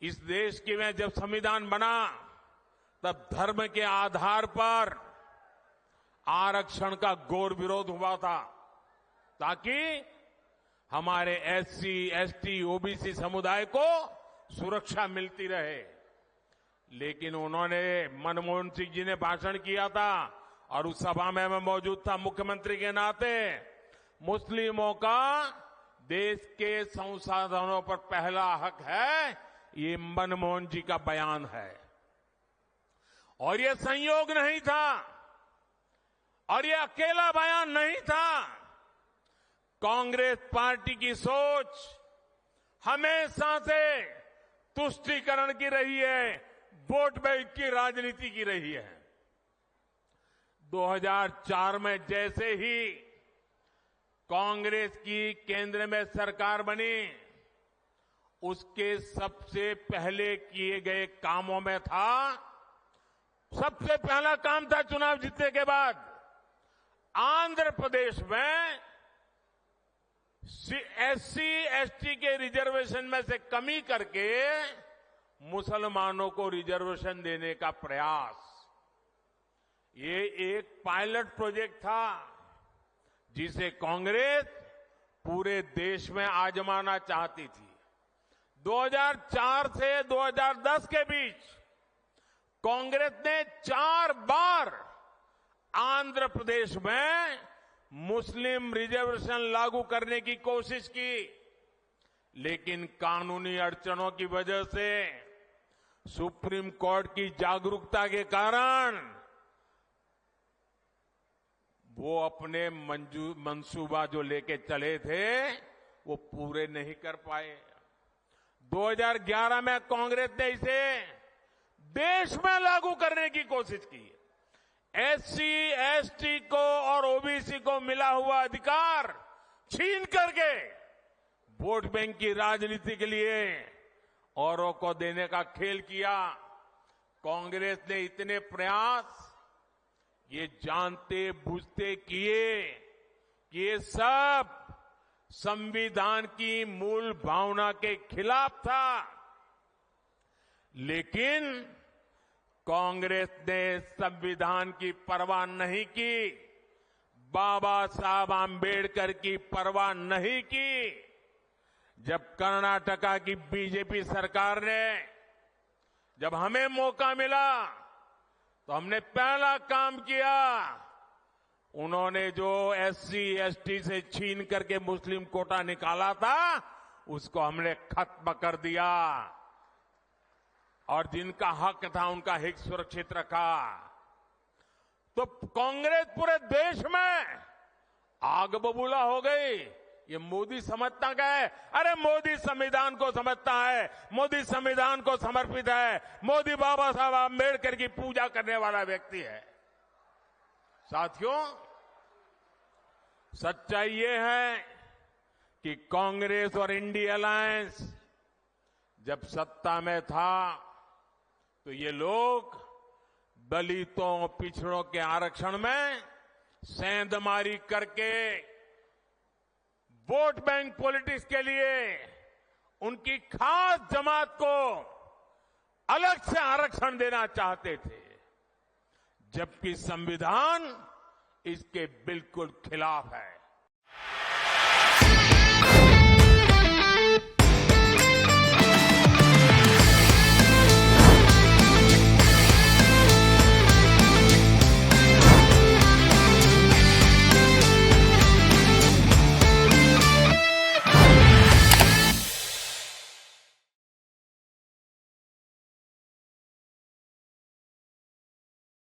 इस देश के में जब संविधान बना तब धर्म के आधार पर आरक्षण का घोर विरोध हुआ था ताकि हमारे एससी, एसटी, ओबीसी समुदाय को सुरक्षा मिलती रहे। लेकिन उन्होंने मनमोहन सिंह जी ने भाषण किया था और उस सभा में मैं मौजूद था मुख्यमंत्री के नाते। मुस्लिमों का देश के संसाधनों पर पहला हक है, ये मनमोहन जी का बयान है। और ये संयोग नहीं था और ये अकेला बयान नहीं था। कांग्रेस पार्टी की सोच हमेशा से तुष्टीकरण की रही है, वोट बैंक की राजनीति की रही है। 2004 में जैसे ही कांग्रेस की केंद्र में सरकार बनी, उसके सबसे पहले किए गए कामों में था, सबसे पहला काम था चुनाव जीतने के बाद आंध्र प्रदेश में एससी, एसटी के रिजर्वेशन में से कमी करके मुसलमानों को रिजर्वेशन देने का प्रयास। ये एक पायलट प्रोजेक्ट था जिसे कांग्रेस पूरे देश में आजमाना चाहती थी। 2004 से 2010 के बीच कांग्रेस ने 4 बार आंध्र प्रदेश में मुस्लिम रिजर्वेशन लागू करने की कोशिश की, लेकिन कानूनी अड़चनों की वजह से सुप्रीम कोर्ट की जागरूकता के कारण वो अपने मंसूबा जो लेके चले थे वो पूरे नहीं कर पाए। 2011 में कांग्रेस ने इसे देश में लागू करने की कोशिश की। एससी, एसटी को और ओबीसी को मिला हुआ अधिकार छीन करके वोट बैंक की राजनीति के लिए औरों को देने का खेल किया। कांग्रेस ने इतने प्रयास ये जानते बूझते किए कि ये सब संविधान की मूल भावना के खिलाफ था। लेकिन कांग्रेस ने संविधान की परवाह नहीं की, बाबा साहब आंबेडकर की परवाह नहीं की। जब कर्नाटका की बीजेपी सरकार ने जब हमें मौका मिला तो हमने पहला काम किया, उन्होंने जो एससी, एसटी से छीन करके मुस्लिम कोटा निकाला था उसको हमने खत्म कर दिया और जिनका हक था उनका हित सुरक्षित रखा। तो कांग्रेस पूरे देश में आग बबूला हो गई। ये मोदी समझता क्या है? अरे मोदी संविधान को समझता है, मोदी संविधान को समर्पित है, मोदी बाबा साहब आंबेडकर की पूजा करने वाला व्यक्ति है। साथियों, सच्चाई ये है कि कांग्रेस और इंडिया अलायंस जब सत्ता में था तो ये लोग दलितों, पिछड़ों के आरक्षण में सेंधमारी करके वोट बैंक पॉलिटिक्स के लिए उनकी खास जमात को अलग से आरक्षण देना चाहते थे, जबकि संविधान इसके बिल्कुल खिलाफ है।